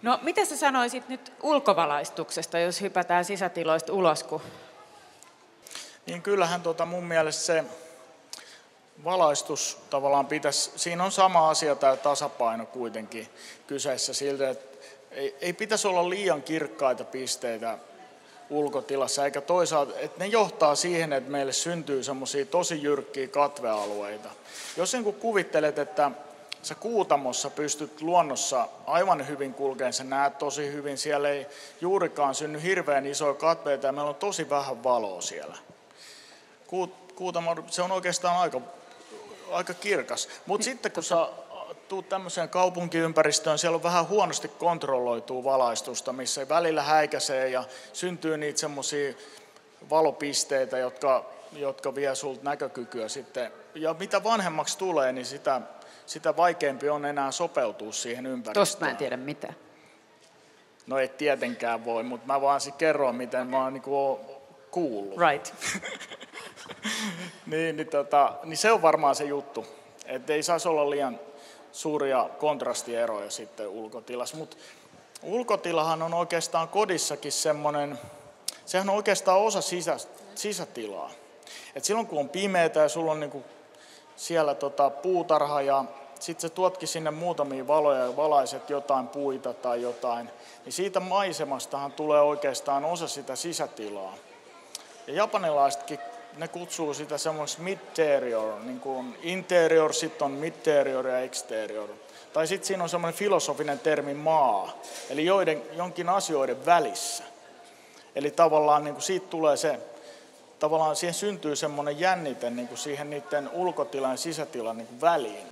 No, mitä sä sanoisit nyt ulkovalaistuksesta, jos hypätään sisätiloista ulos? Niin kyllähän mun mielestä se valaistus tavallaan pitäisi, siinä on sama asia tämä tasapaino kuitenkin kyseessä siltä, että ei pitäisi olla liian kirkkaita pisteitä ulkotilassa, eikä toisaalta, että ne johtaa siihen, että meille syntyy semmoisia tosi jyrkkiä katvealueita. Jos niin kuin kuvittelet, että sä Kuutamossa pystyt luonnossa aivan hyvin kulkemaan, sä näet tosi hyvin, siellä ei juurikaan synny hirveän isoja katveita ja meillä on tosi vähän valoa siellä. Kuutamo, se on oikeastaan aika kirkas, mutta sitten kun sä tuut tämmöiseen kaupunkiympäristöön, siellä on vähän huonosti kontrolloitua valaistusta, missä välillä häikäisee ja syntyy niitä semmoisia valopisteitä, jotka vie sulta näkökykyä sitten. Ja mitä vanhemmaksi tulee, niin sitä vaikeampi on enää sopeutua siihen ympäristöön. Tosta mä en tiedä mitä. No ei tietenkään voi, mutta mä vaan kerron, miten mä oon kuullut. Right. niin se on varmaan se juttu, että ei saisi olla liian suuria kontrastieroja sitten ulkotilassa, mutta ulkotilahan on oikeastaan kodissakin semmoinen, sehän on oikeastaan osa sisätilaa. Et silloin kun on pimeätä ja sulla on niinku siellä puutarha ja sitten sä tuotkin sinne muutamia valoja ja valaiset jotain puita tai jotain, niin siitä maisemastahan tulee oikeastaan osa sitä sisätilaa. Ja japanilaisetkin ne kutsuu sitä semmoista midterior, niin kuin interior, sitten on midterior ja exterior. Tai sitten siinä on semmoinen filosofinen termi maa, eli jonkin asioiden välissä. Eli tavallaan niin kuin siitä tulee se, tavallaan siihen syntyy semmoinen jännite niin kuin siihen niiden ulkotilan ja sisätilan niin kuin väliin.